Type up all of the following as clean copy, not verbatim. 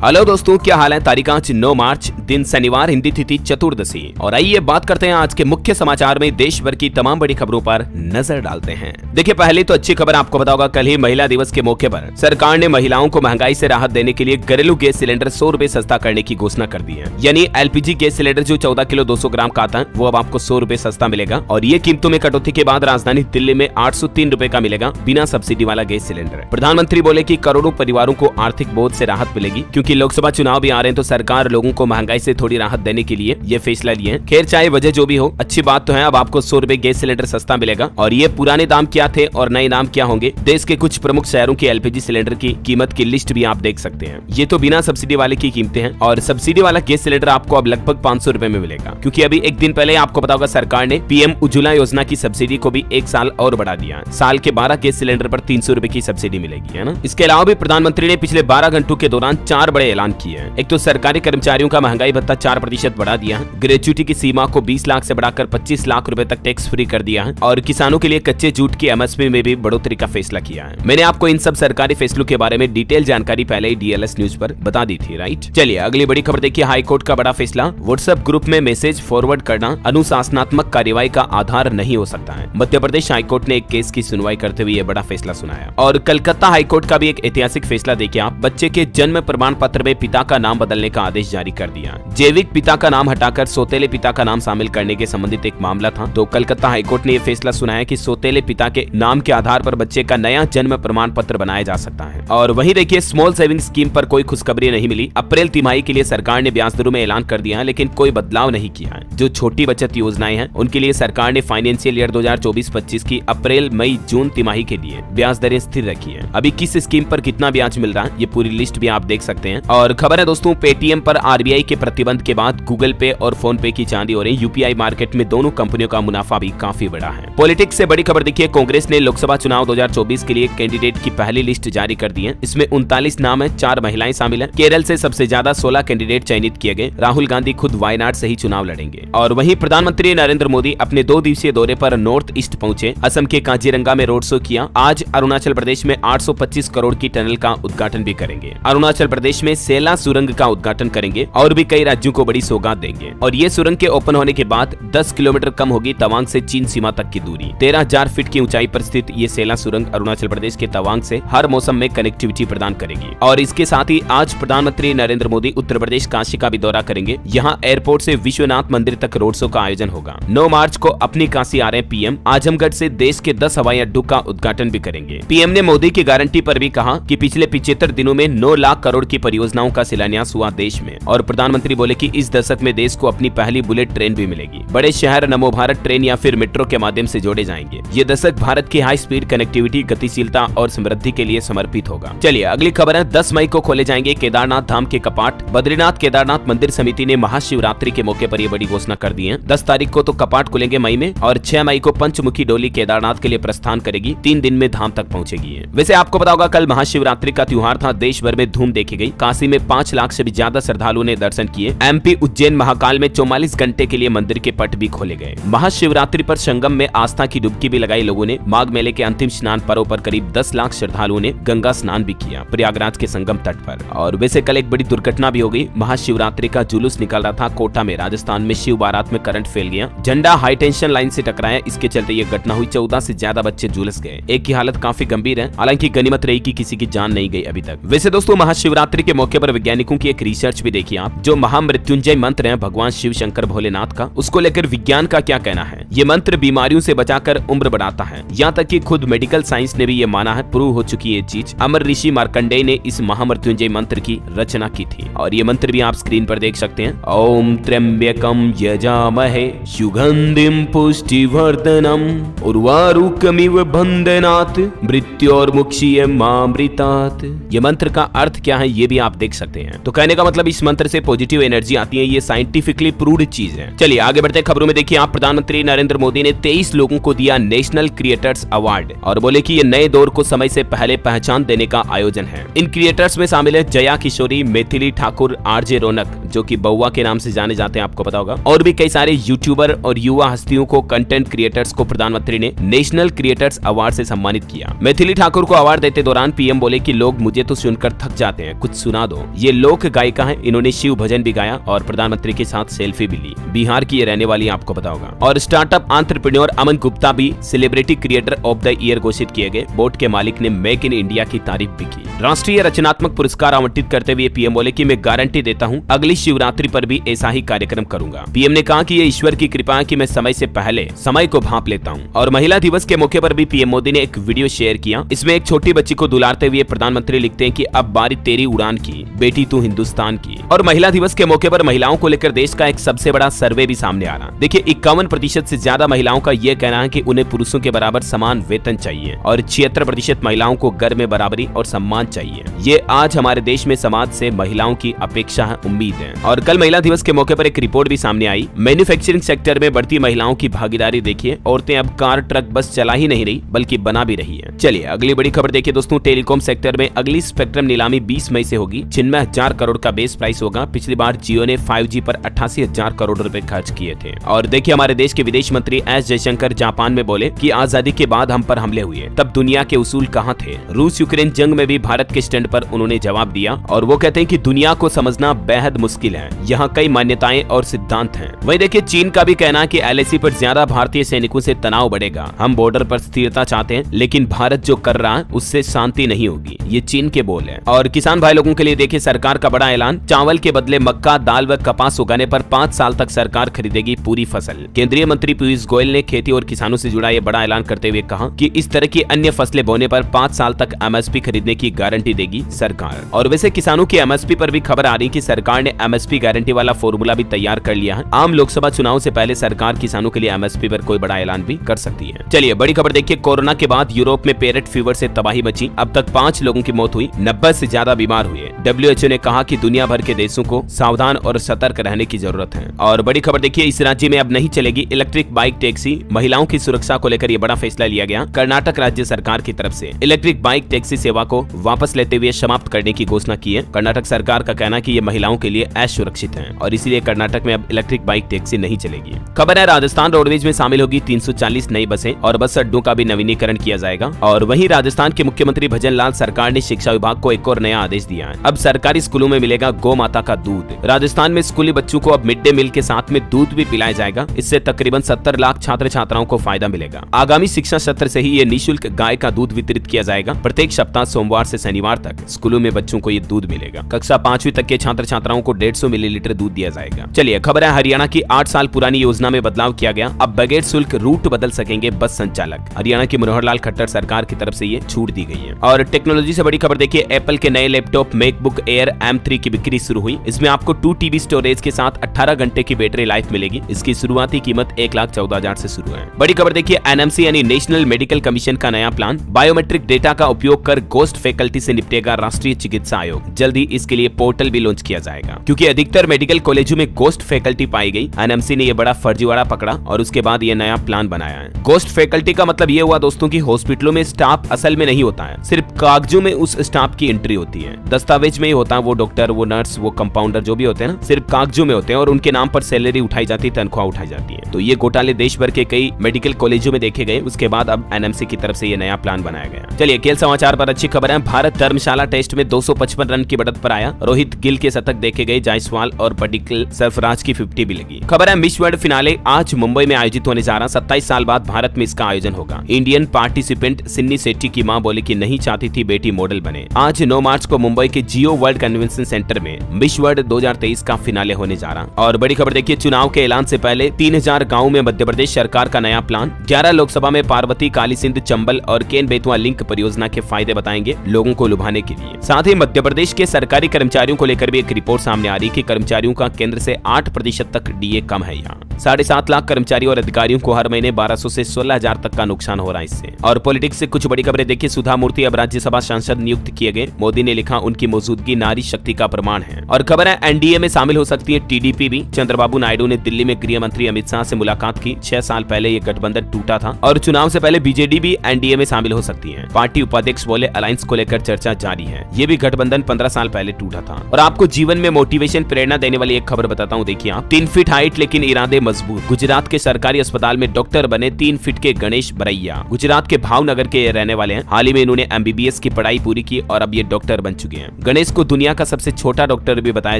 Hello दोस्तों, क्या हाल है। तारीख आज 9 मार्च, दिन शनिवार, हिंदी तिथि चतुर्दशी। और आइए बात करते हैं आज के मुख्य समाचार में देश भर की तमाम बड़ी खबरों पर नजर डालते हैं। देखिए, पहले तो अच्छी खबर आपको बताऊंगा, कल ही महिला दिवस के मौके पर सरकार ने महिलाओं को महंगाई से राहत देने के लिए घरेलू गैस सिलेंडर 100 रुपए सस्ता करने की घोषणा कर दी है। यानी एलपीजी गैस सिलेंडर जो 14 किलो 200 ग्राम का आता है वो अब आपको 100 रुपए सस्ता मिलेगा। और ये कीमतों में कटौती के बाद राजधानी दिल्ली में 803 रुपए का मिलेगा बिना सब्सिडी वाला गैस सिलेंडर। प्रधानमंत्री बोले कि करोड़ों परिवारों को आर्थिक बोझ से राहत मिलेगी, क्योंकि लोकसभा चुनाव भी आ रहे हैं तो सरकार लोगों को महंगाई से थोड़ी राहत देने के लिए ये फैसला लिए हैं। खैर, चाहे वजह जो भी हो, अच्छी बात तो है, अब आपको 100 रुपए गैस सिलेंडर सस्ता मिलेगा। और ये पुराने दाम क्या थे और नए दाम क्या होंगे, देश के कुछ प्रमुख शहरों के एलपीजी सिलेंडर की कीमत की लिस्ट भी आप देख सकते हैं। ये तो बिना सब्सिडी वाले की कीमतें हैं, और सब्सिडी वाला गैस सिलेंडर आपको अब लगभग 500 रुपए में मिलेगा। क्योंकि अभी एक दिन पहले आपको पता होगा, सरकार ने पीएम उज्ज्वला योजना की सब्सिडी को भी 1 साल और बढ़ा दिया। साल के 12 गैस सिलेंडर पर 300 रुपए की सब्सिडी मिलेगी, है ना। इसके अलावा भी प्रधानमंत्री ने पिछले 12 घंटों के दौरान 4 बड़े ऐलान किए हैं। एक तो सरकारी कर्मचारियों का महंगाई भत्ता 4% बढ़ा दिया है, ग्रेच्युटी की सीमा को 20 लाख से बढ़ाकर 25 लाख रुपए तक टैक्स फ्री कर दिया है, और किसानों के लिए कच्चे जूट की एमएसपी में भी बढ़ोतरी का फैसला किया है। मैंने आपको इन सब सरकारी फैसलों के बारे में डिटेल जानकारी पहले ही डीएलएस न्यूज पर बता दी थी, राइट। चलिए अगली बड़ी खबर देखिए। हाईकोर्ट का बड़ा फैसला, व्हाट्सएप ग्रुप में मैसेज फॉरवर्ड करना अनुशासनात्मक कार्रवाई का आधार नहीं हो सकता है। मध्य प्रदेश हाईकोर्ट ने एक केस की सुनवाई करते हुए यह बड़ा फैसला सुनाया। और कलकत्ता हाईकोर्ट का भी एक ऐतिहासिक फैसला देखिए आप, बच्चे के जन्म प्रमाण पत्र में पिता का नाम बदलने का आदेश जारी कर दिया। जैविक पिता का नाम हटाकर सौतेले पिता का नाम शामिल करने के संबंधित एक मामला था, तो कलकत्ता हाईकोर्ट ने यह फैसला सुनाया कि सौतेले पिता के नाम के आधार पर बच्चे का नया जन्म प्रमाण पत्र बनाया जा सकता है। और वहीं देखिए, स्मॉल सेविंग स्कीम पर कोई खुशखबरी नहीं मिली। अप्रैल तिमाही के लिए सरकार ने ब्याज दरों में ऐलान कर दिया है, लेकिन कोई बदलाव नहीं किया है। जो छोटी बचत योजनाएं हैं उनके लिए सरकार ने फाइनेंशियल ईयर 2024-25 की अप्रैल, मई, जून तिमाही के लिए ब्याज दरें स्थिर रखी है। अभी किस स्कीम पर कितना ब्याज मिल रहा है ये पूरी लिस्ट भी आप देख सकते हैं। और खबर है दोस्तों, पेटीएम पर आरबीआई के प्रतिबंध के बाद गूगल पे और फोन पे की चांदी हो रही। यूपीआई मार्केट में दोनों कंपनियों का मुनाफा भी काफी बड़ा है। पॉलिटिक्स से बड़ी खबर देखिए, कांग्रेस ने लोकसभा चुनाव 2024 के लिए कैंडिडेट की पहली लिस्ट जारी कर दी है। इसमें 39 नाम है, 4 महिलाएं शामिल है। केरल से सबसे ज्यादा 16 कैंडिडेट चयनित किए गए। राहुल गांधी खुद वायनाड से ही चुनाव लड़ेंगे। और वहीं प्रधानमंत्री नरेंद्र मोदी अपने 2 दिवसीय दौरे पर नॉर्थ ईस्ट पहुंचे। असम के काजीरंगा में रोड शो किया। आज अरुणाचल प्रदेश में 825 करोड़ की टनल का उद्घाटन भी करेंगे। अरुणाचल प्रदेश में सेला सुरंग का उद्घाटन करेंगे और भी कई राज्यों को बड़ी सौगात देंगे। और ये सुरंग के ओपन होने के बाद 10 किलोमीटर कम होगी तवांग से चीन सीमा तक की दूरी। 13,000 फीट की ऊंचाई पर स्थित ये सेला सुरंग अरुणाचल प्रदेश के तवांग से हर मौसम में कनेक्टिविटी प्रदान करेगी। और इसके साथ ही आज प्रधानमंत्री नरेंद्र मोदी उत्तर प्रदेश काशी का भी दौरा करेंगे। यहाँ एयरपोर्ट से विश्वनाथ मंदिर तक रोड शो का आयोजन होगा। 9 मार्च को अपनी काशी आ रहे पीएम आजमगढ़ से देश के 10 हवाई अड्डों का उद्घाटन भी करेंगे। पीएम ने मोदी की गारंटी पर भी कहा कि पिछले 75 दिनों में 9 लाख करोड़ की परियोजनाओं का शिलान्यास हुआ देश में। और प्रधानमंत्री बोले कि इस दशक में देश को अपनी पहली बुलेट ट्रेन भी मिलेगी। बड़े शहर नमो भारत ट्रेन या फिर मेट्रो के माध्यम से जोड़े जाएंगे। ये दशक भारत की हाई स्पीड कनेक्टिविटी, गतिशीलता और समृद्धि के लिए समर्पित होगा। चलिए अगली खबर है, 10 मई को खोले जाएंगे केदारनाथ धाम के कपाट। बद्रीनाथ केदारनाथ मंदिर समिति ने महाशिवरात्रि के मौके पर यह बड़ी घोषणा कर दी है। 10 तारीख को तो कपाट खुलेंगे मई में, और 6 मई को पंचमुखी डोली केदारनाथ के लिए प्रस्थान करेगी। 3 दिन में धाम तक पहुंचेगी। वैसे आपको पता होगा, कल महाशिवरात्रि का त्योहार था। देश भर में धूम देखी गई। काशी में 5 लाख से भी ज्यादा श्रद्धालुओं ने दर्शन किए। एमपी उज्जैन महाकाल में 44 घंटे के लिए मंदिर के पट भी खोले गए। महाशिवरात्रि पर संगम में आस्था की डुबकी भी लगाई लोगों ने। माघ मेले के अंतिम स्नान पर्व पर करीब 10 लाख श्रद्धालुओं ने गंगा स्नान भी किया प्रयागराज के संगम तट पर। और वैसे कल एक बड़ी दुर्घटना भी हो गई। महाशिवरात्रि का जुलूस निकल रहा था कोटा में, राजस्थान में शिव बारात में करंट फैल गया। झंडा हाई टेंशन लाइन से टकराया। इसके चलते ये घटना हुई। 14 से ज्यादा बच्चे झुलस गए। एक की हालत काफी गंभीर है, हालांकि गनीमत रही कि किसी की जान नहीं गई अभी तक। वैसे दोस्तों, महाशिवरात्रि के मौके पर वैज्ञानिकों की एक रिसर्च भी देखिए आप। जो महामृत्युंजय मंत्र है भगवान शिव शंकर भोलेनाथ का, उसको लेकर विज्ञान का क्या कहना है। ये मंत्र बीमारियों से बचाकर उम्र बढ़ाता है। यहाँ तक कि खुद मेडिकल साइंस ने भी ये माना है, प्रूव हो चुकी है चीज। अमर ऋषि मार्कंडेय ने इस महामृत्युंजय मंत्र की रचना की थी। और ये मंत्र भी आप स्क्रीन पर देख सकते हैं। ओम त्र्यंबकम यजामहे सुगंधिम पुष्टिवर्धनम उर्वारुकमिव बंधनात् मृत्योर्मुक्षीयमामृतात्। ये मंत्र का अर्थ क्या है ये भी आप देख सकते हैं। तो कहने का मतलब इस मंत्र से पॉजिटिव एनर्जी आती है। ये साइंटिफिकली प्रूव्ड चीज है। चलिए आगे बढ़ते खबरों में देखिए आप। प्रधानमंत्री नरेंद्र मोदी ने 23 लोगों को दिया नेशनल क्रिएटर्स अवार्ड और बोले कि ये नए दौर को समय से पहले पहचान देने का आयोजन है। इन क्रिएटर्स में शामिल है जया किशोरी, मैथिली ठाकुर, आरजे रौनक जो कि बउआ के नाम से जाने जाते हैं, आपको पता होगा, और भी कई सारे यूट्यूबर और युवा हस्तियों को, कंटेंट क्रिएटर्स को प्रधानमंत्री ने नेशनल क्रिएटर्स अवार्ड से सम्मानित किया। मैथिली ठाकुर को अवार्ड देते दौरान पीएम बोले कि लोग मुझे तो सुनकर थक जाते हैं, कुछ सुना दो। ये लोक गायिका है, इन्होंने शिव भजन भी गाया और प्रधानमंत्री के साथ सेल्फी भी ली। बिहार की ये रहने वाली आपको पता होगा। और स्टार्टअप एंटरप्रेन्योर अमन गुप्ता भी celebrity creator of the year घोषित किए गए। बोर्ड के मालिक ने मेक इन इंडिया की तारीफ भी की। राष्ट्रीय रचनात्मक पुरस्कार आवंटित करते हुए पीएम बोले कि मैं गारंटी देता हूं अगली शिवरात्रि पर भी ऐसा ही कार्यक्रम करूंगा। पीएम ने कहा कि ये ईश्वर की कृपा है कि मैं समय से पहले समय को भांप लेता हूं। और महिला दिवस के मौके पर भी पीएम मोदी ने एक वीडियो शेयर किया। इसमें एक छोटी बच्ची को दुलारते हुए प्रधानमंत्री लिखते हैं कि अब बारी तेरी उड़ान की, बेटी तू हिंदुस्तान की। और महिला दिवस के मौके पर महिलाओं को लेकर देश का एक सबसे बड़ा सर्वे भी सामने आ रहा। देखिए 51% से ज्यादा महिलाओं का यह कहना है कि उन्हें पुरुषों के बराबर समान वेतन चाहिए और 76% महिलाओं को घर में बराबरी और सम्मान चाहिए। ये आज हमारे देश में समाज से महिलाओं की अपेक्षा है, उम्मीद है। और कल महिला दिवस के मौके पर एक रिपोर्ट भी सामने आई। मैन्युफैक्चरिंग सेक्टर में बढ़ती महिलाओं की भागीदारी देखिए, औरतें अब कार ट्रक बस चला ही नहीं रही बल्कि बना भी रही है। चलिए अगली बड़ी खबर देखिए दोस्तों। टेलीकॉम सेक्टर में अगली स्पेक्ट्रम नीलामी 20 मई से होगी। 96,000 करोड़ का बेस प्राइस होगा। पिछली बार जियो ने 5G पर 88,000 करोड़ रुपए खर्च किए थे। और देखिए हमारे देश के विदेश मंत्री एस जयशंकर जापान में बोले कि आजादी के बाद हम पर हमले हुए तब दुनिया के उसूल कहाँ थे। रूस यूक्रेन जंग में भी भारत के स्टैंड पर उन्होंने जवाब दिया और वो कहते हैं कि दुनिया को समझना बेहद मुश्किल है, यहाँ कई मान्यताएं और सिद्धांत हैं। वहीं देखिए चीन का भी कहना है कि LAC पर ज्यादा भारतीय सैनिकों से तनाव बढ़ेगा। हम बॉर्डर पर स्थिरता चाहते हैं लेकिन भारत जो कर रहा है उससे शांति नहीं होगी, ये चीन के बोल है। और किसान भाई लोगों के लिए देखिए सरकार का बड़ा ऐलान। चावल के बदले मक्का, दाल व कपास उगाने पर 5 साल तक सरकार खरीदेगी पूरी फसल। केंद्रीय मंत्री पीयूष गोयल ने खेती और किसानों से जुड़ा यह बड़ा ऐलान करते हुए कहा कि इस तरह की अन्य फसलें बोने पर 5 साल तक MSP खरीदने की गारंटी देगी सरकार। और वैसे किसानों की MSP पर भी खबर आ रही कि सरकार ने MSP गारंटी वाला फॉर्मूला भी तैयार कर लिया है। आम लोकसभा चुनाव से पहले सरकार किसानों के लिए MSP पर कोई बड़ा ऐलान भी कर सकती है। चलिए बड़ी खबर देखिए। कोरोना के बाद यूरोप में पैरेट फीवर से तबाही मची। अब तक 5 लोगों की मौत हुई, 90 से ज्यादा बीमार हुए। WHO ने कहा कि दुनिया भर के देशों को सावधान और सतर्क रहने की जरूरत है। और बड़ी खबर देखिए, इस राज्य में अब नहीं चलेगी इलेक्ट्रिक बाइक टैक्सी। महिलाओं की सुरक्षा को लेकर यह बड़ा फैसला लिया गया। कर्नाटक राज्य सरकार की तरफ से इलेक्ट्रिक बाइक टैक्सी सेवा को वापस लेते हुए समाप्त करने की घोषणा की है। कर्नाटक सरकार का कहना है कि ये महिलाओं के लिए असुरक्षित है और इसीलिए कर्नाटक में अब इलेक्ट्रिक बाइक टैक्सी नहीं चलेगी। खबर है राजस्थान रोडवेज में शामिल होगी 340 नई बसें और बस अड्डों का भी नवीनीकरण किया जाएगा। और वहीं राजस्थान के मुख्यमंत्री भजन लाल सरकार ने शिक्षा विभाग को एक और नया आदेश दिया है। अब सरकारी स्कूलों में मिलेगा गौ माता का दूध। राजस्थान में स्कूली बच्चों को अब मिड डे मील के साथ में दूध भी पिलाया जाएगा। इससे तकरीबन 70 लाख छात्र छात्राओं को फायदा मिलेगा। आगामी शिक्षा सत्र से ही ये निःशुल्क गाय का दूध वितरित किया जाएगा। प्रत्येक सप्ताह सोमवार से शनिवार तक स्कूलों में बच्चों को ये दूध मिलेगा। कक्षा 5वीं तक के छात्र छात्राओं को 150 मिलीलीटर दूध दिया जाएगा। चलिए खबर है हरियाणा की 8 साल पुरानी योजना में बदलाव किया गया। अब बगैर शुल्क रूट बदल सकेंगे बस संचालक। हरियाणा की मनोहर लाल खट्टर सरकार की तरफ से ये छूट दी गई है। और टेक्नोलॉजी से बड़ी खबर देखिए, एप्पल के नए लैपटॉप मैकबुक एयर M3 की बिक्री शुरू हुई। इसमें आपको 2 TB स्टोरेज के साथ 18 घंटे की बैटरी लाइफ मिलेगी। इसकी शुरुआती कीमत 1,14,000 से शुरू है। बड़ी खबर देखिए, NMC यानी नेशनल मेडिकल कमीशन का नया प्लान। बायोमेट्रिक डेटा का उपयोग कर घोस्ट फैकल्टी से निपटेगा राष्ट्रीय चिकित्सा आयोग। जल्द ही इसके लिए पोर्टल भी लॉन्च किया जाएगा। क्योंकि अधिकतर मेडिकल कॉलेजों में घोस्ट फैकल्टी पाई गई, NMC ने यह बड़ा फर्जीवाड़ा पकड़ा और उसके बाद यह नया प्लान बनाया है। घोस्ट फैकल्टी का मतलब यह हुआ दोस्तों की हॉस्पिटलों में स्टाफ असल में नहीं होता है, सिर्फ कागजों में उस स्टाफ की एंट्री होती है। दस्तावेज में ही होता है वो डॉक्टर, वो नर्स, वो कंपाउंडर जो भी होते हैं ना, सिर्फ कागजों में होते हैं और उनके नाम पर सैलरी उठाई जाती है, तनख्वाह उठाई जाती है। तो ये घोटाले देश भर के कई मेडिकल कॉलेजों में देखे गए। उसके बाद अब NMC की तरफ से ये नया प्लान बनाया गया। चलिए खेल समाचार पर अच्छी खबर है। भारत धर्मशाला टेस्ट में 255 रन की बढ़त पर आया। रोहित गिल के शतक देखे गए। जायसवाल और पडिक्कल सरफराज की 50 भी लगी। खबर है मिस वर्ल्ड फिनाले आज मुंबई में आयोजित होने जा रहा। 27 साल बाद भारत में इसका आयोजन होगा। इंडियन पार्टिसिपेंट सिन्नी शेट्टी की मां बोली कि नहीं चाहती थी बेटी मॉडल बने। आज 9 मार्च को मुंबई के जियो वर्ल्ड कन्वेंशन सेंटर में मिस वर्ल्ड 2023 का फिनाले होने जा रहा। और बड़ी खबर देखिए, चुनाव के ऐलान से पहले 3000 गाँव में मध्य प्रदेश सरकार का नया प्लान। 11 लोकसभा में पार्वती, काली सिंध, चंबल और केन बेतवा लिंक परियोजना के फायदे बताएंगे लोगों को लुभाने के लिए। साथ ही मध्य प्रदेश के सरकारी कर्मचारियों को लेकर भी एक रिपोर्ट सामने आ रही कि कर्मचारियों का केंद्र से 8% तक DA कम है। यहाँ 7.5 लाख कर्मचारी और अधिकारियों को हर महीने 1200 से 16,000 तक का नुकसान हो रहा है इससे। और पॉलिटिक्स से कुछ बड़ी खबरें देखिए, सुधा मूर्ति अब राज्यसभा सांसद नियुक्त किए गए। मोदी ने लिखा उनकी मौजूदगी नारी शक्ति का प्रमाण है। और खबर है NDA में शामिल हो सकती है TDP भी। चंद्रबाबू नायडू ने दिल्ली में गृह मंत्री अमित शाह से मुलाकात की। 6 साल पहले ये गठबंधन टूटा था और चुनाव से पहले BJD भी NDA में शामिल हो सकती है। पार्टी उपाध्यक्ष बोले अलायंस को लेकर चर्चा जारी है। ये भी गठबंधन 15 साल पहले टूटा था। और आपको जीवन में मोटिवेशन प्रेरणा देने वाली एक खबर बताता हूँ, देखिए आप। 3 फीट हाइट लेकिन इरादे मजबूत। गुजरात के सरकारी अस्पताल में डॉक्टर बने 3 फीट के गणेश बरैया। गुजरात के भावनगर के रहने वाले हैं। हाल ही में इन्होंने MBBS की पढ़ाई पूरी की और अब ये डॉक्टर बन चुके हैं। गणेश को दुनिया का सबसे छोटा डॉक्टर भी बताया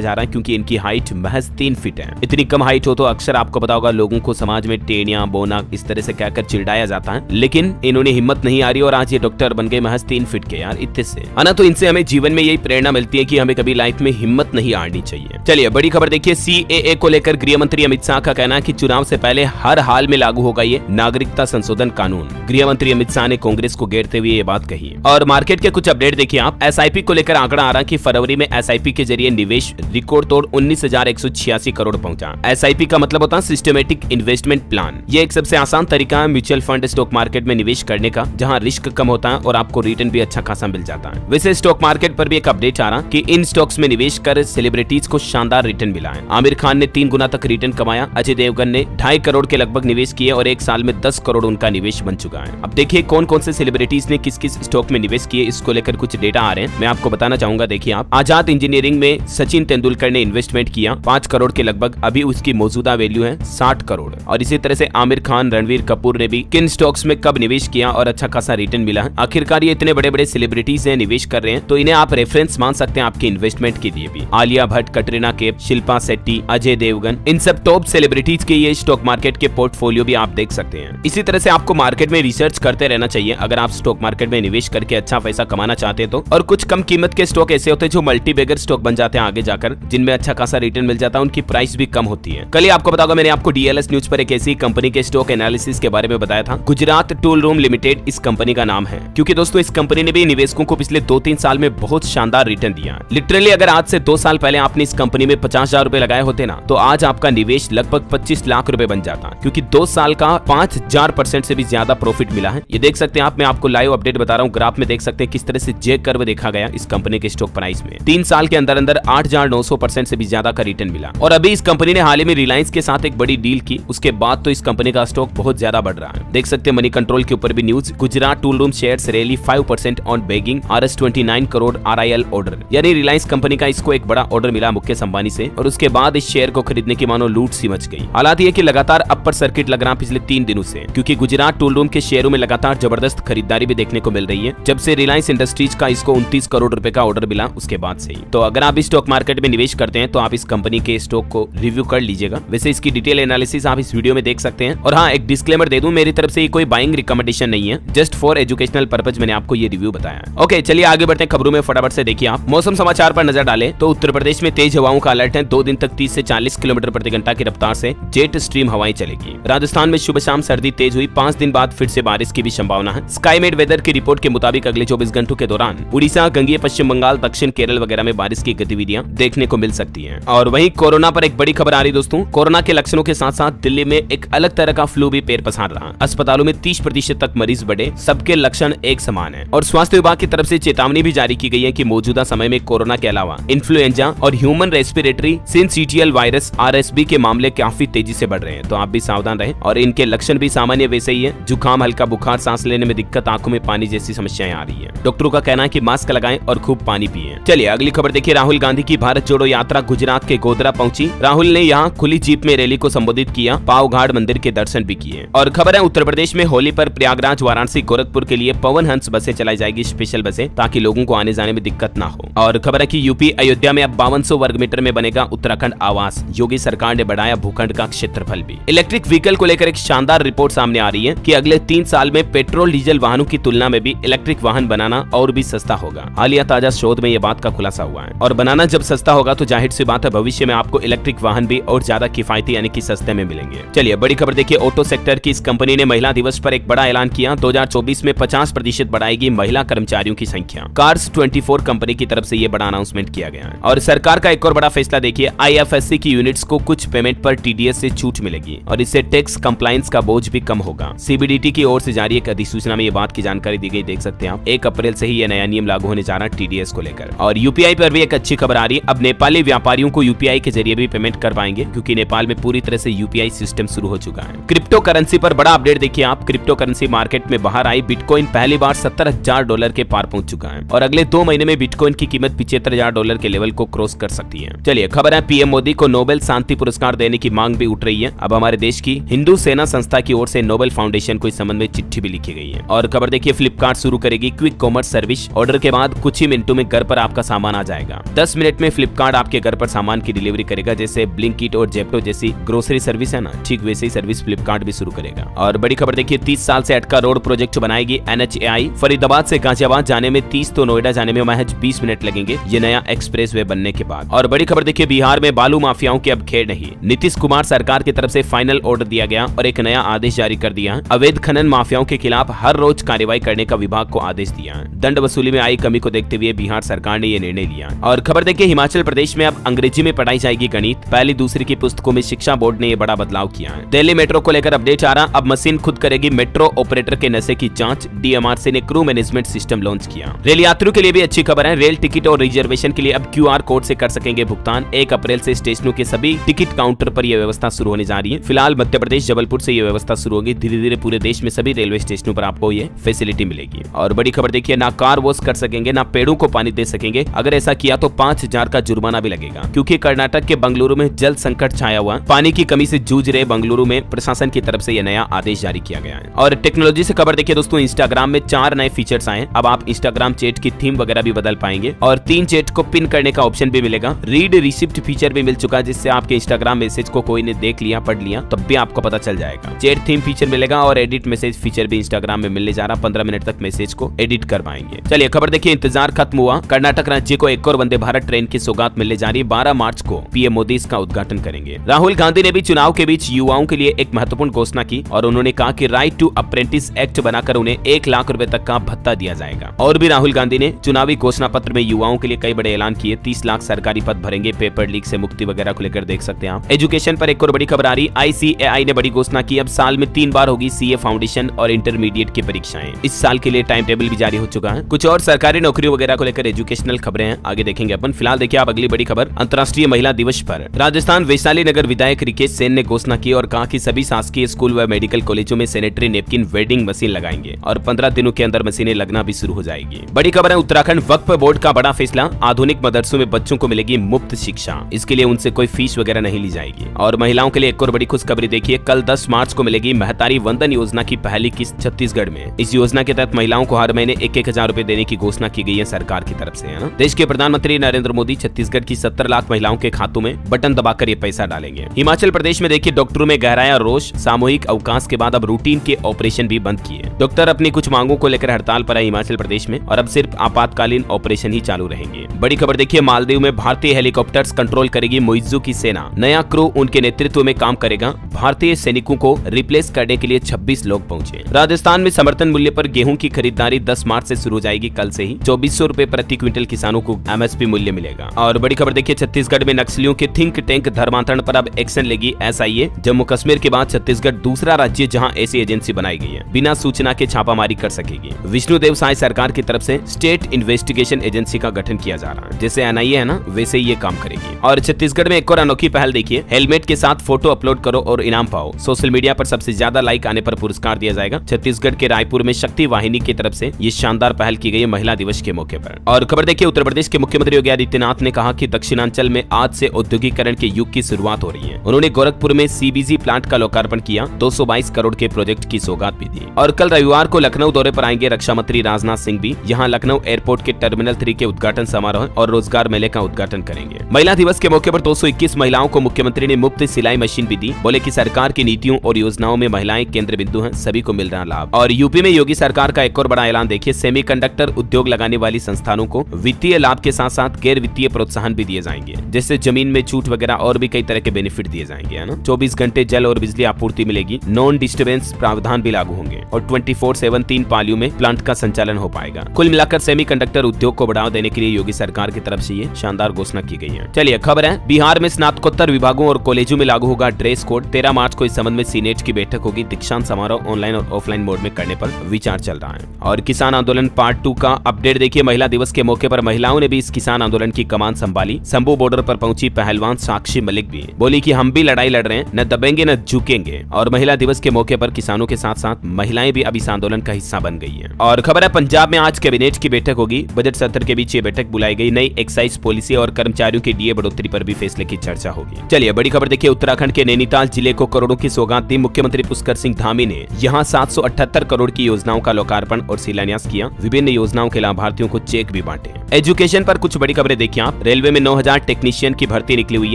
जा रहा है, क्योंकि इनकी हाइट महज 3 फीट है। इतनी कम हाइट हो तो अक्सर आपको पता होगा लोगों को समाज में टेनिया बोना इस तरह से कहकर चिढ़ाया जाता है, लेकिन इन्होंने हिम्मत नहीं आ रही और आज ये डॉक्टर बन गए महज 3 फीट के। यार इतने से है तो इनसे हमें जीवन में यही प्रेरणा मिलती है कि हमें कभी लाइफ में हिम्मत नहीं हारनी चाहिए। चलिए बड़ी खबर देखिए। CAA को लेकर गृह मंत्री अमित शाह का कहना है कि चुनाव से पहले हर हाल में लागू होगा ये नागरिकता संशोधन कानून। गृह मंत्री अमित शाह ने कांग्रेस को घेरते हुए ये बात कही। और मार्केट के कुछ अपडेट देखिए आप। SIP को लेकर आंकड़ा आ रहा कि फरवरी में SIP के जरिए निवेश रिकॉर्ड तोड़ 19,186 करोड़ पहुंचा। SIP का मतलब होता है सिस्टमेटिक इन्वेस्टमेंट प्लान। ये एक सबसे आसान तरीका है म्यूचुअल फंड स्टॉक मार्केट में निवेश करने का, जहां रिस्क कम होता है और आपको रिटर्न भी अच्छा खासा मिल जाता है। वैसे स्टॉक मार्केट पर भी एक अपडेट आ रहा कि इन स्टॉक्स में निवेश कर सेलिब्रिटीज को शानदार रिटर्न मिला है। आमिर खान ने 3 गुना तक रिटर्न कमाया। अजय देवगन ने 2.5 करोड़ के लगभग निवेश किए और 1 साल में 10 करोड़ उनका निवेश बन चुका है। अब देखिए कौन कौन से सेलिब्रिटीज ने किस किस स्टॉक में निवेश किए, इसको लेकर कुछ डेटा आ रहे हैं, मैं आपको बताना चाहूंगा। देखिए आप, आजाद इंजीनियरिंग में सचिन तेंदुलकर ने इन्वेस्टमेंट किया 5 करोड़ के लगभग, अभी उसकी मौजूदा वैल्यू है 60 करोड़। और इसी तरह से आमिर खान, रणवीर कपूर ने भी किन स्टॉक्स में कब निवेश किया और अच्छा खासा रिटर्न मिला है। आखिरकार ये इतने बड़े बड़े सेलिब्रिटीज हैं, निवेश कर रहे हैं, तो इन्हें आप रेफरेंस मान सकते हैं आपके इन्वेस्टमेंट के लिए भी। आलिया भट्ट, कटरीना कैफ, शिल्पा शेट्टी, अजय देवगन, इन सब टॉप सेलिब्रिटीज के ये स्टॉक मार्केट के पोर्टफोलियो भी आप देख सकते हैं। इसी तरह से आपको मार्केट में रिसर्च करते रहना चाहिए अगर आप स्टॉक मार्केट में निवेश करके अच्छा पैसा कमाना चाहते हैं तो। और कुछ कम कीमत के स्टॉक ऐसे होते हैं जो मल्टीबैगर स्टॉक बन जाते हैं आगे जाकर, जिनमें अच्छा खासा रिटर्न मिल जाता है, उनकी प्राइस भी कम होती है। कल ही आपको बताऊंगा, मैंने आपको DLS न्यूज पर एक ऐसी कंपनी के स्टॉक एनालिसिस के बारे में बताया था। गुजरात टूल रूम लिमिटेड इस कंपनी का नाम है, क्योंकि दोस्तों इस कंपनी ने भी निवेशकों को पिछले 2-3 साल में बहुत शानदार रिटर्न दिया। लिटरली अगर आज से 2 साल पहले आपने इस कंपनी में 50,000 रुपए लगाए होते ना, तो आज आपका निवेश लगभग 25 लाख रुपए बन जाता, क्योंकि 2 साल का 5000% से भी ज्यादा प्रॉफिट मिला है। ये देख सकते हैं आप, मैं आपको लाइव अपडेट बता रहा हूँ। ग्राफ में देख सकते हैं किस तरह से जे कर्व देखा गया इस कंपनी के स्टॉक प्राइस में। 3 साल के अंदर अंदर 8,900% से भी ज्यादा का रिटर्न मिला। और अभी इस कंपनी ने हाल ही में रिलायंस के साथ एक बड़ी डील की, उसके बाद तो इस कंपनी का स्टॉक बहुत ज्यादा बढ़ रहा है। देख सकते हैं मनी कंट्रोल के ऊपर भी news, Gujarat tool room shares rally 5% on begging Rs29 crore RIL order. यानी रिलायंस कंपनी का इसको एक बड़ा ऑर्डर मिला मुकेश अंबानी से, और उसके बाद इस शेयर को खरीदने की मानो लूट सी मच गई। हालात ये कि लगातार अपर सर्किट लग रहा पिछले 3 दिनों से, क्योंकि गुजरात टूल रूम के शेयरों में लगातार जबरदस्त खरीदारी भी देखने को मिल रही है, जब से रिलायंस इंडस्ट्रीज का इसको 29 करोड़ रुपए का ऑर्डर मिला उसके बाद से ही। तो अगर आप इस स्टॉक मार्केट में निवेश करते हैं तो आप इस कंपनी के स्टॉक को रिव्यू कर लीजिएगा। वैसे इसकी डिटेल एनालिसिस आप इस वीडियो में देख सकते हैं। और हाँ, एक डिस्क्लेमर दे दूं, मेरी तरफ से ये कोई बाइंग रिकमेंडेशन नहीं है, जस्ट फॉर एजुकेशनल पर्पज मैंने आपको ये रिव्यू बताया। ओके चलिए आगे बढ़ते हैं खबरों में फटाफट से। देखिए आप, मौसम समाचार पर नजर डालें तो उत्तर प्रदेश में तेज हवाओं का अलर्ट है। 2 दिन तक 30 से 40 किलोमीटर प्रति घंटा की रफ्तार से जेट स्ट्रीम हवाएं चलेगी। राजस्थान में सुबह शाम सर्दी तेज हुई, 5 दिन बाद फिर से बारिश की भी संभावना है। स्काईमेड वेदर की रिपोर्ट के मुताबिक अगले 24 घंटों के दौरान उड़ीसा, गंगीय पश्चिम बंगाल, दक्षिण केरल वगैरह में बारिश की गतिविधियां देखने को मिल सकती हैं। और वहीं कोरोना पर एक बड़ी खबर आ रही दोस्तों। कोरोना के लक्षणों के साथ साथ दिल्ली में एक अलग तरह का फ्लू भी पैर पसार रहा। अस्पतालों में 30% तक मरीज बढ़े, सबके लक्षण एक समान है। और स्वास्थ्य विभाग की तरफ से चेतावनी भी जारी की गई है कि मौजूदा समय में कोरोना के अलावा इन्फ्लुएंजा और human respiratory syncytial virus RSV के मामले काफी तेजी से बढ़ रहे हैं, तो आप भी सावधान रहें। और इनके लक्षण भी सामान्य वैसे ही है, जुकाम, हल्का बुखार, सांस लेने में दिक्कत, आंखों में पानी जैसी समस्याएं आ रही है। डॉक्टरों का कहना है कि मास्क लगाएं और खूब पानी पिएं। चलिए अगली खबर देखिए। राहुल गांधी की भारत जोड़ो यात्रा गुजरात के गोधरा पहुंची। राहुल ने यहाँ खुली जीप में रैली को संबोधित किया, पावघाट मंदिर के दर्शन भी किए। और खबर है उत्तर प्रदेश में होली पर प्रयागराज, वाराणसी, गोरखपुर के लिए पवन हंस बसें चलाई जाएगी, स्पेशल बसें, ताकि लोगों को आने जाने में दिक्कत ना हो। और खबर है कि यूपी अयोध्या में अब 5200 वर्ग मीटर में बनेगा उत्तराखंड आवास। योगी सरकार ने बढ़ाया भूखंड का क्षेत्रफल भी। इलेक्ट्रिक व्हीकल को लेकर एक शानदार रिपोर्ट सामने आ रही है कि अगले 3 साल में पेट्रोल डीजल वाहनों की तुलना में भी इलेक्ट्रिक वाहन बनाना और भी सस्ता होगा। हालिया ताजा शोध में ये बात का खुलासा हुआ है। और बनाना जब सस्ता होगा तो जाहिर सी बात है भविष्य में आपको इलेक्ट्रिक वाहन भी और ज्यादा किफायती यानी कि सस्ते में मिलेंगे। चलिए बड़ी खबर देखिए ऑटो सेक्टर की। इस कंपनी ने महिला दिवस पर एक बड़ा ऐलान किया, 2024 में 50% बढ़ाएगी महिला कर्मचारियों की संख्या। कार्स 24 कंपनी की तरफ से ये बड़ा अनाउंसमेंट किया गया है। और सरकार का एक और बड़ा फैसला देखिए, IFSC की यूनिट्स को कुछ पेमेंट पर TDS से छूट मिलेगी और इससे टैक्स कंप्लायंस का बोझ भी कम होगा। CBDT की ओर से जारी एक अधिसूचना में ये बात की जानकारी दी गई, देख सकते हैं आप। 1 अप्रैल से ही ये नया नियम लागू होने जा रहा है TDS को लेकर। और UPI पर भी एक अच्छी खबर आ रही है, अब नेपाली व्यापारियों को UPI के जरिए भी पेमेंट कर पाएंगे, क्योंकि नेपाल में पूरी तरह से UPI सिस्टम शुरू हो चुका है। क्रिप्टो करेंसी पर बड़ा अपडेट देखिए आप। क्रिप्टो करेंसी मार्केट में बाहर आई। बिटकॉइन पहली बार $70,000 के पार पहुंच चुका है और अगले 2 महीने में बिटकॉइन की कीमत $75,000 के लेवल को क्रॉस कर सकती है। चलिए खबर है, पीएम मोदी को नोबेल शांति पुरस्कार देने की मांग भी उठ रही है। अब हमारे देश की हिंदू सेना संस्था की ओर से नोबेल फाउंडेशन को इस संबंध में चिट्ठी भी लिखी गई है। और खबर देखिए, फ्लिपकार्ट शुरू करेगी क्विक कॉमर्स सर्विस। ऑर्डर के बाद कुछ ही मिनटों में घर पर आपका सामान आ जाएगा। 10 मिनट में फ्लिपकार्ट आपके घर पर सामान की डिलीवरी करेगा। जैसे ब्लिंकिट और जेप्टो जैसी ग्रोसरी सर्विस है ना, ठीक वैसे ही सर्विस फ्लिपकार्ट भी शुरू करेगा। और बड़ी खबर देखिए, 30 साल से अटका रोड प्रोजेक्ट बनाएगी NHAI। फरीदाबाद से गाजियाबाद जाने में 30 तो नोएडा जाने में महज 20 मिनट लगेंगे, ये नया एक्सप्रेसवे बनने के बाद। और बड़ी खबर देखिए, बिहार में बालू माफियाओं की अब खेल नहीं। नीतीश कुमार सरकार की तरफ से फाइनल ऑर्डर दिया गया और एक नया आदेश जारी कर दिया। अवैध खनन माफियाओं के खिलाफ हर रोज कार्रवाई करने का विभाग को आदेश दिया। दंड वसूली में आई कमी को देखते हुए बिहार सरकार ने यह निर्णय लिया। और खबर देखिए, हिमाचल प्रदेश में अब अंग्रेजी में पढ़ाई जाएगी गणित। पहली दूसरी की पुस्तकों में शिक्षा बोर्ड ने यह बड़ा बदलाव किया है। दिल्ली मेट्रो को लेकर अपडेट आ रहा, अब मशीन खुद करेगी मेट्रो ऑपरेटर के नशे की जांच। DMRC ने क्रू मैनेजमेंट सिस्टम लॉन्च किया। रेल यात्रियों के लिए भी अच्छी खबर है। रेल टिकट और रिजर्वेशन के लिए अब QR कोड से कर सकेंगे भुगतान। 1 अप्रैल से स्टेशनों के सभी टिकट काउंटर पर यह व्यवस्था शुरू होने जा रही है। फिलहाल मध्य प्रदेश जबलपुर से यह व्यवस्था शुरू होगी। धीरे धीरे पूरे देश में सभी रेलवे स्टेशनों पर आपको ये फैसिलिटी मिलेगी। और बड़ी खबर देखिए, ना कार वॉश कर सकेंगे, ना पेड़ों को पानी दे सकेंगे। अगर ऐसा किया तो 5,000 का जुर्माना भी लगेगा, क्योंकि कर्नाटक के बंगलुरु में जल संकट छाया हुआ। पानी की कमी से जूझ रहे बंगलुरु में प्रशासन की तरफ से यह नया आदेश जारी किया गया है। और टेक्नोलॉजी से खबर देखिए दोस्तों, इंस्टाग्राम में 4 नए फीचर्स आए। अब आप इंस्टाग्राम चैट की थीम वगैरह भी बदल पाएंगे और 3 चैट को पिन करने का ऑप्शन भी मिलेगा। रीड रिसिप्ट फीचर भी मिल चुका है, जिससे आपके इंस्टाग्राम मैसेज को कोई ने देख लिया, पढ़ लिया, तब भी आपको पता चल जाएगा। चैट थीम फीचर मिलेगा और एडिट मैसेज फीचर भी इंस्टाग्राम में मिलने जा रहा। 15 मिनट तक मैसेज को एडिट कर पाएंगे। चलिए खबर देखिए, इंतजार खत्म हुआ। कर्नाटक राज्य को एक और वंदे भारत ट्रेन की सौगात मिलने जा रही है। 12 मार्च को पीएम मोदी इसका उद्घाटन करेंगे। राहुल गांधी ने भी चुनाव के बीच युवाओं के लिए एक महत्वपूर्ण घोषणा की और उन्होंने कहा कि राइट टू अप्रेंटिस एक्ट बनाकर उन्हें 1 लाख रुपए तक का भत्ता दिया जाएगा। और भी राहुल गांधी ने चुनावी घोषणा पत्र में युवाओं के लिए कई बड़े ऐलान किए। 30 लाख सरकारी पद भरेंगे, पेपर लीक से मुक्ति वगैरह को लेकर देख सकते हैं आप। एजुकेशन पर एक और बड़ी खबर आ रही, ICAI ने बड़ी घोषणा की। अब साल में 3 बार होगी CA फाउंडेशन और इंटरमीडिएट की परीक्षाएं। इस साल के लिए टाइम टेबल भी जारी हो चुका है। कुछ और सरकारी नौकरियों वगैरह को लेकर एजुकेशनल खबरें हैं, आगे देखेंगे अपन। फिलहाल देखिए आप अगली बड़ी खबर, अंतर्राष्ट्रीय महिला दिवस पर राजस्थान वैशाली नगर विधायक रिकेश सेन ने घोषणा की और कहा कि सभी शासकीय स्कूल व मेडिकल कॉलेजों में सैनिटरी नैपकिन वेंडिंग मशीन लगाएंगे और 15 दिनों के अंदर मशीनें लगना भी शुरू हो जाएगी। बड़ी खबर है, उत्तराखंड वक्फ बोर्ड का बड़ा फैसला। आधुनिक मदरसों में बच्चों को मिलेगी मुफ्त शिक्षा, इसके लिए उनसे कोई फीस वगैरह नहीं ली जाएगी। और महिलाओं के लिए एक और बड़ी खुशखबरी देखिए, कल 10 मार्च को मिलेगी महतारी वंदन योजना की पहली किस्त छत्तीसगढ़ में। इस योजना के तहत महिलाओं को हर महीने 1,000 रुपए देने की घोषणा की गई है सरकार की तरफ से, है ना। देश के प्रधानमंत्री नरेंद्र मोदी छत्तीसगढ़ की 70 लाख महिलाओं के खातों में बटन दबाकर ये पैसा डालेंगे। हिमाचल प्रदेश में देखिए, डॉक्टरों में गहराया रोष। सामूहिक अवकाश के बाद अब रूटीन के ऑपरेशन भी बंद किए। डॉक्टर अपनी कुछ मांगों को लेकर हड़ताल पर है हिमाचल प्रदेश में और अब सिर्फ आपातकालीन ऑपरेशन ही चालू रहेंगे। बड़ी खबर देखिए, मालदीव में भारतीय हेलीकॉप्टर्स कंट्रोल करेगी मुइज्जू की सेना। नया क्रू उनके नेतृत्व में काम करेगा। भारतीय सैनिकों को रिप्लेस करने के लिए 26 लोग पहुंचे। राजस्थान में समर्थन मूल्य पर गेहूं की खरीदारी 10 मार्च से शुरू हो जाएगी। कल से ही 2400 रुपए प्रति क्विंटल किसानों को MSP मूल्य मिलेगा। और बड़ी खबर देखिए, छत्तीसगढ़ में नक्सलियों के थिंक टैंक धर्मांतरण पर अब एक्शन लेगी SIA। जम्मू कश्मीर के बाद छत्तीसगढ़ दूसरा राज्य जहां ऐसी एजेंसी बनाई गई है, बिना सूचना के छापामारी कर सकेगी। विष्णुदेव साय सरकार की तरफ से स्टेट इन्वेस्टिगेशन एजेंसी का गठन किया जा रहा है। जैसे NIA है ना, वैसे ही ये काम करेगी। और छत्तीसगढ़ में एक और अनोखी पहल देखिए, हेलमेट के साथ फोटो अपलोड करो और इनाम पाओ। सोशल मीडिया पर सबसे ज्यादा लाइक आने पर पुरस्कार दिया जाएगा। छत्तीसगढ़ के रायपुर में शक्ति वाहिनी की तरफ से ये शानदार पहल की गई है महिला दिवस के मौके पर। और खबर देखिए, उत्तर प्रदेश के मुख्यमंत्री योगी आदित्यनाथ ने कहा कि दक्षिणांचल में आज से औद्योगिकरण के युग की शुरुआत हो रही है। उन्होंने गोरखपुर में CBG प्लांट का लोकार्पण किया। 222 करोड़ के प्रोजेक्ट की सौगात भी दी। और कल रविवार को लखनऊ दौरे पर आएंगे रक्षा मंत्री राजनाथ सिंह भी। यहाँ लखनऊ एयरपोर्ट के टर्मिनल 3 के उद्घाटन समारोह और रोजगार मेले का उद्घाटन करेंगे। महिला दिवस के मौके पर 221 महिलाओं को मुख्यमंत्री ने मुफ्त सिलाई मशीन भी दी। बोले कि सरकार की नीतियों और योजनाओं में महिलाएं केंद्र बिंदु हैं, सभी को मिल रहा लाभ। और यूपी में योगी सरकार का एक और बड़ा ऐलान देखिए, सेमीकंडक्टर उद्योग लगाने वाली संस्थानों को वित्तीय लाभ के साथ साथ गैर वित्तीय प्रोत्साहन भी दिए जाएंगे, जैसे जमीन में छूट वगैरह और भी कई तरह के बेनिफिट दिए जाएंगे, है ना। 24 घंटे जल और बिजली आपूर्ति मिलेगी। नॉन डिस्टर्बेंस प्रावधान भी लागू होंगे और 24/7 3 पालियों में प्लांट का संचालन हो पाएगा। कुल मिलाकर सेमीकंडक्टर उद्योग को बढ़ावा देने के लिए योगी सरकार की तरफ से ये शानदार घोषणा की गई है। चलिए खबर है, बिहार में स्नातकोत्तर विभागों और कॉलेजों में लागू होगा ड्रेस कोड। 13 मार्च को इस संबंध में सीनेट की बैठक होगी। दीक्षांत समारोह ऑनलाइन और ऑफलाइन मोड में करने पर विचार चल रहा है। और किसान आंदोलन पार्ट 2 का अपडेट देखिए, महिला दिवस के मौके पर महिलाओं ने भी इस किसान आंदोलन की कमान संभाली। शंभू बॉर्डर पर पहुंची पहलवान साक्षी मलिक भी बोली कि हम भी लड़ाई लड़ रहे हैं, न दबेंगे न झुकेंगे। और महिला दिवस के मौके पर किसानों के साथ साथ महिलाएं भी अब इस आंदोलन का हिस्सा बन गई है। और खबर है, पंजाब में आज कैबिनेट की बैठक होगी। बजट सत्र के बीच ये बैठक बुलाई गई। नई एक्साइज पॉलिसी और कर्मचारियों के डीए बढ़ोतरी पर भी फैसले की चर्चा होगी। चलिए बड़ी खबर देखिए, उत्तराखंड के नैनीताल जिले को करोड़ों की सौगात दी। मुख्यमंत्री पुष्कर सिंह धामी ने यहाँ 778 करोड़ की योजनाओं का लोकार्पण और शिलान्यास किया। विभिन्न योजनाओं के लाभार्थियों को चेक भी बांटे। एजुकेशन पर कुछ बड़ी खबरें देखिए आप। रेलवे में 9000 टेक्नीशियन की भर्ती निकली हुई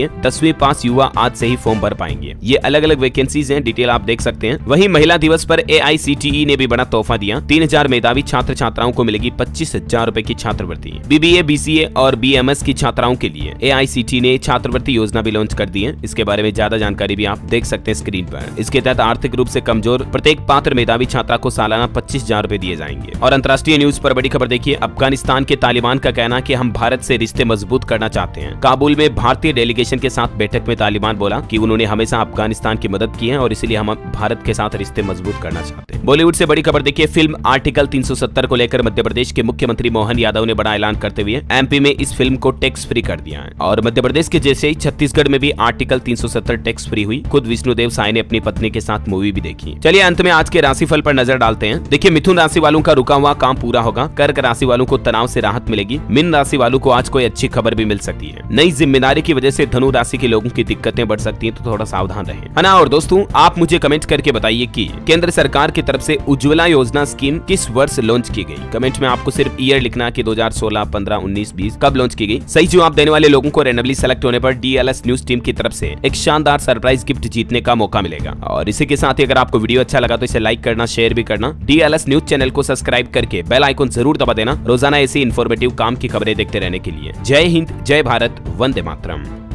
है। 10वीं पास युवा आज से ही फॉर्म भर पाएंगे। ये अलग अलग वैकेंसीज हैं, डिटेल आप देख सकते हैं। वहीं महिला दिवस पर AICTE ने भी बड़ा तोहफा दिया। 3000 मेधावी छात्र छात्राओं को मिलेगी 25,000 रुपए की छात्रवृत्ति। BBA, BCA और BMS की छात्राओं के लिए AICTE ने छात्रवृत्ति योजना भी लॉन्च कर दी है। इसके बारे में ज्यादा जानकारी भी आप देख सकते हैं स्क्रीन पर। इसके तहत आर्थिक रूप से कमजोर प्रत्येक पात्र मेधावी छात्रा को सालाना 25,000 रुपए दिए जाएंगे। और अंतर्राष्ट्रीय न्यूज पर बड़ी खबर देखिए, अफगानिस्तान के तालिबान का कहना कि हम भारत से रिश्ते मजबूत करना चाहते हैं। काबुल में भारतीय डेलीगेशन के साथ बैठक में तालिबान बोला कि उन्होंने हमेशा अफगानिस्तान की मदद की है और इसलिए हम भारत के साथ रिश्ते मजबूत करना चाहते हैं। बॉलीवुड से बड़ी खबर देखिए, फिल्म आर्टिकल 370 को लेकर मध्य प्रदेश के मुख्यमंत्री मोहन यादव ने बड़ा ऐलान करते हुए MP में इस फिल्म को टैक्स फ्री कर दिया है। और मध्य प्रदेश के जैसे ही छत्तीसगढ़ में भी आर्टिकल 370 टैक्स फ्री हुई। खुद विष्णुदेव साय ने अपनी पत्नी के साथ मूवी भी देखी। चलिए अंत में आज के राशिफल पर नजर डालते हैं। देखिए, मिथुन राशि वालों का रुका हुआ काम पूरा होगा। कर्क राशि वालों को तनाव से राहत मिलेगी। मीन राशि वालों को आज कोई अच्छी खबर भी मिल सकती है। नई जिम्मेदारी की वजह से धनु राशि के लोगों की दिक्कतें बढ़ सकती हैं, तो थोड़ा सावधान रहें, है ना। और दोस्तों, आप मुझे कमेंट करके बताइए कि केंद्र सरकार की तरफ से उज्ज्वला योजना स्कीम किस वर्ष लॉन्च की गई। कमेंट में आपको सिर्फ ईयर लिखना कि 2016, 15, 19, 20 कब लॉन्च की गई। सही जवाब देने वाले लोगों को रैंडमली सेलेक्ट होने पर DLS न्यूज टीम की तरफ से एक शानदार सरप्राइज गिफ्ट जीतने का मौका मिलेगा। और इसी के साथ ही अगर आपको वीडियो अच्छा लगा तो इसे लाइक करना, शेयर भी करना। DLS न्यूज चैनल को सब्सक्राइब करके बेल आइकन जरूर दबा देना, रोजाना ऐसी इन्फॉर्मेटिव काम की खबरें देखते रहने के लिए। जय हिंद, जय भारत, वंदे मातरम।